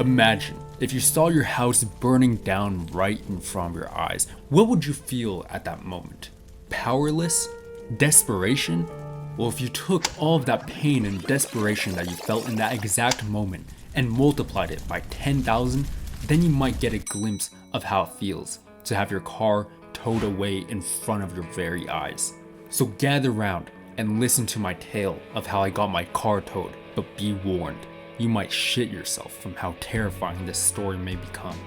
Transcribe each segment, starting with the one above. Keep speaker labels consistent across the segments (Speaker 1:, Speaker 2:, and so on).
Speaker 1: Imagine if you saw your house burning down right in front of your eyes. What would you feel at that moment? Powerless? Desperation? Well, if you took all of that pain and desperation that you felt in that exact moment and multiplied it by 10,000, then you might get a glimpse of how it feels to have your car towed away in front of your very eyes. So gather round and listen to my tale of how I got my car towed, but be warned, you might shit yourself from how terrifying this story may become.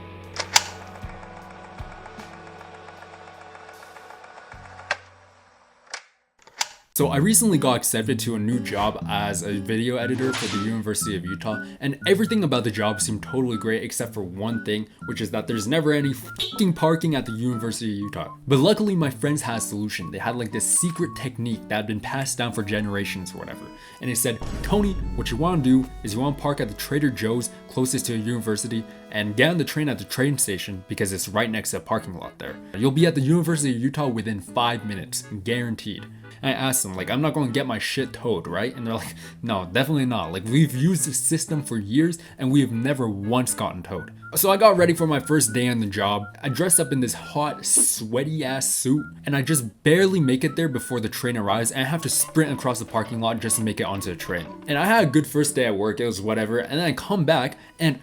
Speaker 1: So I recently got accepted to a new job as a video editor for the University of Utah, and everything about the job seemed totally great except for one thing, which is that there's never any fucking parking at the University of Utah. But luckily my friends had a solution. They had like this secret technique that had been passed down for generations or whatever. And they said, Tony, what you want to do is you want to park at the Trader Joe's closest to a university and get on the train at the train station because it's right next to a parking lot there. You'll be at the University of Utah within 5 minutes, guaranteed. I asked them, like, I'm not going to get my shit towed, right? And they're like, no, definitely not. Like, we've used this system for years and we have never once gotten towed. So I got ready for my first day on the job. I dressed up in this hot, sweaty ass suit and I just barely make it there before the train arrives and I have to sprint across the parking lot just to make it onto the train. And I had a good first day at work, it was whatever, and then I come back and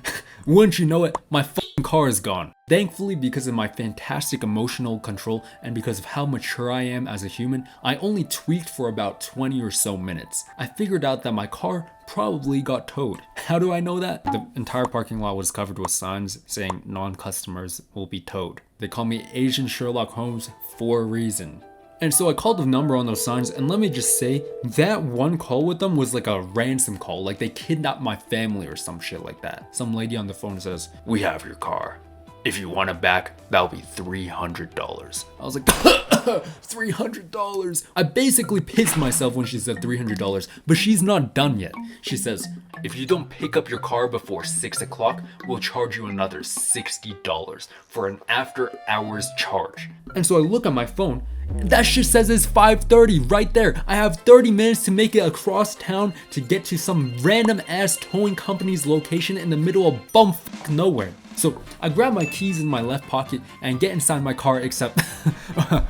Speaker 1: wouldn't you know it, my fucking car is gone. Thankfully, because of my fantastic emotional control and because of how mature I am as a human, I only tweaked for about 20 or so minutes. I figured out that my car probably got towed. How do I know that? The entire parking lot was covered with signs saying non-customers will be towed. They call me Asian Sherlock Holmes for a reason. And so I called the number on those signs, and let me just say, that one call with them was like a ransom call, like they kidnapped my family or some shit like that. Some lady on the phone says, we have your car. If you want it back, that'll be $300. I was like, $300. I basically pissed myself when she said $300, but she's not done yet. She says, if you don't pick up your car before 6 o'clock, we'll charge you another $60 for an after hours charge. And so I look at my phone, that shit says it's 5:30 right there. I have 30 minutes to make it across town to get to some random ass towing company's location in the middle of bumfuck nowhere. So I grab my keys in my left pocket and get inside my car, except,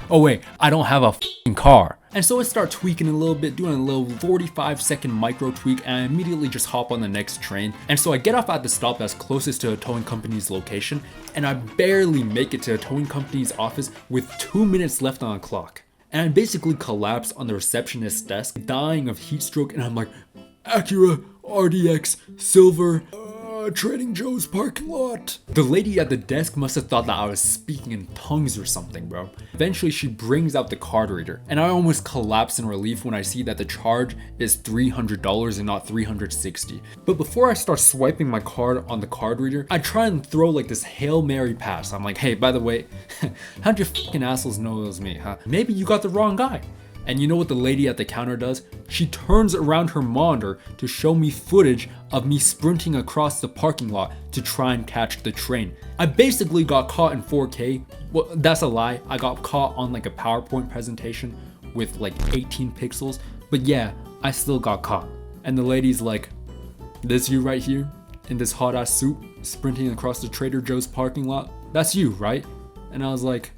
Speaker 1: oh wait, I don't have a fucking car. And so I start tweaking a little bit, doing a little 45-second micro tweak, and I immediately just hop on the next train. And so I get off at the stop that's closest to a towing company's location, and I barely make it to a towing company's office with 2 minutes left on the clock. And I basically collapse on the receptionist's desk, dying of heat stroke, and I'm like, Acura, RDX, Silver, Trading Joe's parking lot. The lady at the desk must have thought that I was speaking in tongues or something, bro. Eventually she brings out the card reader and I almost collapse in relief when I see that the charge is $300 and not $360. But before I start swiping my card on the card reader, I try and throw like this Hail Mary pass. I'm like, hey, by the way, how'd you fucking assholes know it was me, huh? Maybe you got the wrong guy. And you know what the lady at the counter does? She turns around her monitor to show me footage of me sprinting across the parking lot to try and catch the train. I basically got caught in 4K. Well, that's a lie. I got caught on like a PowerPoint presentation with like 18 pixels. But yeah, I still got caught. And the lady's like, this you right here? In this hot ass suit, sprinting across the Trader Joe's parking lot? That's you, right? And I was like,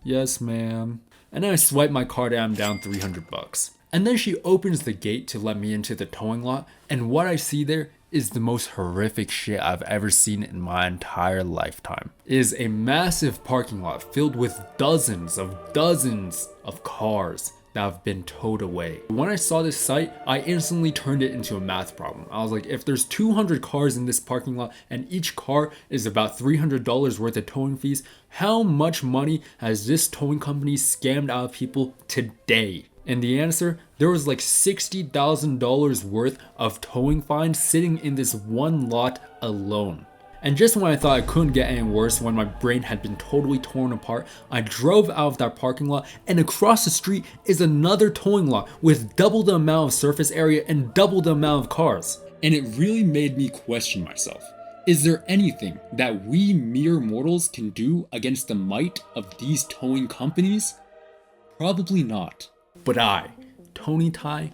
Speaker 1: yes, ma'am. And then I swipe my card and I'm down $300. And then she opens the gate to let me into the towing lot, and what I see there is the most horrific shit I've ever seen in my entire lifetime. It is a massive parking lot filled with dozens of cars that have been towed away. When I saw this sight, I instantly turned it into a math problem. I was like, if there's 200 cars in this parking lot and each car is about $300 worth of towing fees, how much money has this towing company scammed out of people today? And the answer, there was like $60,000 worth of towing fines sitting in this one lot alone. And just when I thought it couldn't get any worse, when my brain had been totally torn apart, I drove out of that parking lot, and across the street is another towing lot with double the amount of surface area and double the amount of cars. And it really made me question myself. Is there anything that we mere mortals can do against the might of these towing companies? Probably not. But I, Tony Tai,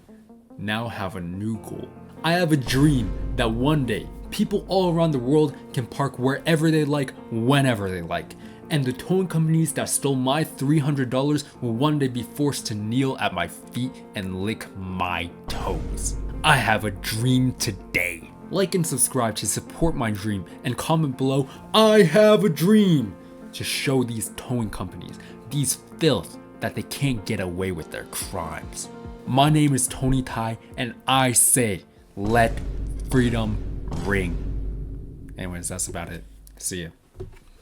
Speaker 1: now have a new goal. I have a dream that one day People all around the world can park wherever they like, whenever they like. And the towing companies that stole my $300 will one day be forced to kneel at my feet and lick my toes. I have a dream today. Like and subscribe to support my dream, and comment below, I have a dream, to show these towing companies, these filth, that they can't get away with their crimes. My name is Tony Tai, and I say, let freedom ring. Anyways, that's about it. See ya.